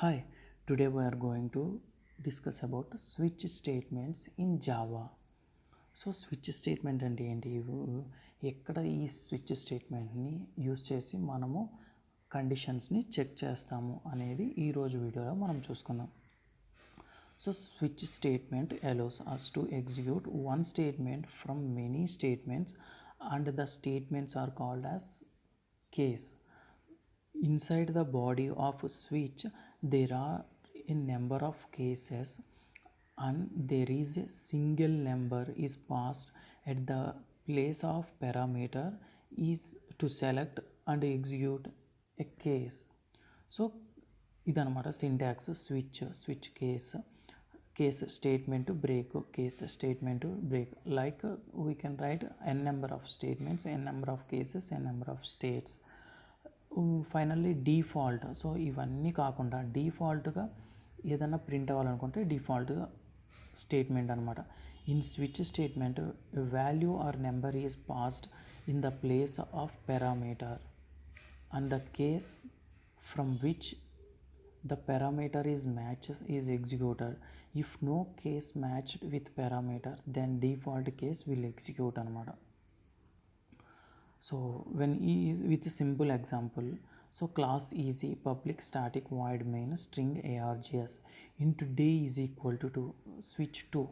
Hi, today we are going to discuss about switch statements in Java. So switch statement అంటే ఏంటి? ఎక్కడ ఈ switch స్టేట్మెంట్ని use చేసి మనము కండిషన్స్ని చెక్ చేస్తాము అనేది ఈరోజు వీడియోలో మనం చూసుకుందాం. So switch statement allows us to execute one statement from many statements and the statements are called as case. Inside the body of switch there are a number of cases and there is a single number is passed at the place of parameter is to select and execute a case. So ఇదనమాట syntax switch case statement break case statement break like we can write n number of statements n number of cases n number of states. Finally default. So ఇవన్నీ కాకుండా డిఫాల్ట్గా ఏదైనా print అవ్వాలనుకుంటే డిఫాల్ట్గా statement అనమాట. In switch statement value or number is passed in the place of parameter and the case from which the parameter is matches is executed. If no case matched with parameter then default case will execute anamata. So when with a simple example, so class easy public static void main string args into day is equal to 2 switch 2.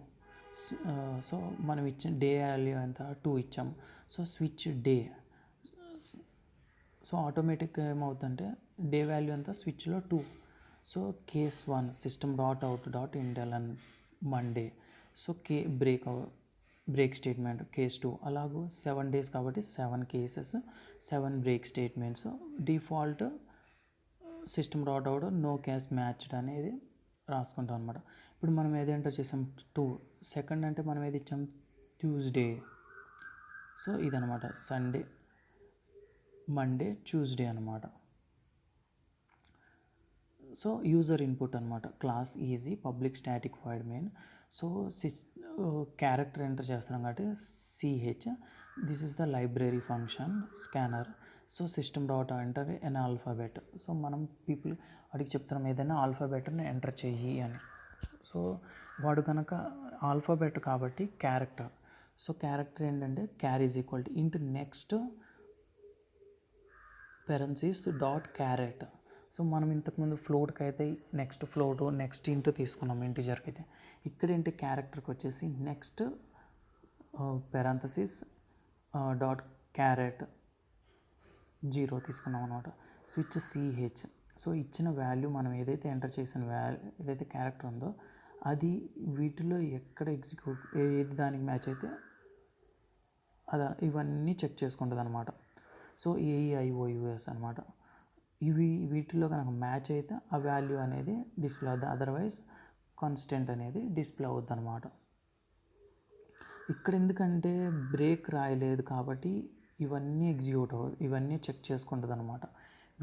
So మనం ఇచ్చిన day value ఎంత 2 ఇచ్చాము. So switch day, so ఆటోమేటిక్గా ఏమవుతుందంటే day value ఎంత స్విచ్లో 2. So case 1 system dot out dot intel and Monday. So break statement case 2. అలాగూ 7 days కాబట్టి 7 cases 7 break statements. Default system dot out no case matched అనేది రాసుకుంటాం అనమాట. ఇప్పుడు మనం ఏది ఎంటర్ చేసాం 2. సెకండ్ అంటే మనం ఏది ఇచ్చాం ట్యూస్డే. సో ఇదనమాట సండే మండే ట్యూస్డే అనమాట. సో యూజర్ ఇన్పుట్ అనమాట class easy public static void main. So character enter చేస్తున్నాం కాబట్టి CH. This is the library function scanner. So system dot enter n alphabet. So మనం people వాడికి చెప్తున్నాం ఏదైనా ఆల్ఫాబెట్ని enter చెయ్యి అని. సో వాడు కనుక ఆల్ఫాబెట్ కాబట్టి క్యారెక్టర్. సో క్యారెక్టర్ ఏంటంటే char is equal to into next parentheses dot char at. So మనం ఇంతకుముందు ఫ్లోట్కి అయితే నెక్స్ట్ ఫ్లోట్ నెక్స్ట్ ఇంటూ తీసుకున్నాం ఇంటిజర్కి అయితే. ఇక్కడ ఏంటి క్యారెక్టర్కి వచ్చేసి నెక్స్ట్ పెరాంథసిస్ డాట్ క్యారెట్ 0 తీసుకున్నాం అనమాట. Switch CH. సో ఇచ్చిన వాల్యూ మనం ఏదైతే ఎంటర్ చేసిన ఏదైతే క్యారెక్టర్ ఉందో అది వీటిలో ఎక్కడ ఎగ్జిక్యూట్ ఏది దానికి మ్యాచ్ అయితే ఇవన్నీ చెక్ చేసుకుంటుంది అనమాట. సో ఏఈఐఓయుఎస్ అనమాట. వీటిలో కనుక మ్యాచ్ అయితే ఆ వాల్యూ అనేది డిస్ప్లే అవుద్ది, అదర్వైజ్ కాన్స్టెంట్ అనేది డిస్ప్లే అవుద్ది అనమాట. ఇక్కడ ఎందుకంటే బ్రేక్ రాయలేదు కాబట్టి ఇవన్నీ ఎగ్జిక్యూట్ అవ్వదు, ఇవన్నీ చెక్ చేసుకుంటుంది అనమాట.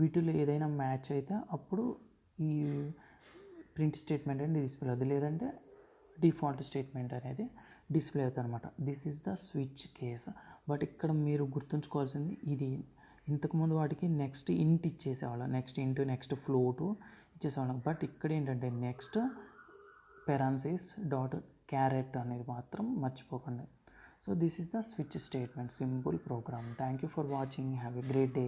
వీటిలో ఏదైనా మ్యాచ్ అయితే అప్పుడు ఈ ప్రింట్ స్టేట్మెంట్ అనేది డిస్ప్లే అవుతుంది, లేదంటే డిఫాల్ట్ స్టేట్మెంట్ అనేది డిస్ప్లే అవుతుంది అనమాట. This is the switch case. But ఇక్కడ మీరు గుర్తుంచుకోవాల్సింది ఇది ఇంతకుముందు వాటికి నెక్స్ట్ ఇంట్ ఇచ్చేసేవాళ్ళం, నెక్స్ట్ ఇంటూ నెక్స్ట్ ఫ్లోటు ఇచ్చేసేవాళ్ళం. బట్ ఇక్కడ ఏంటంటే నెక్స్ట్ పెరాన్సిస్ డాట్ క్యారెట్ అనేది మాత్రం మర్చిపోకండి. So this is the switch statement simple program. Thank you for watching. Have a great day.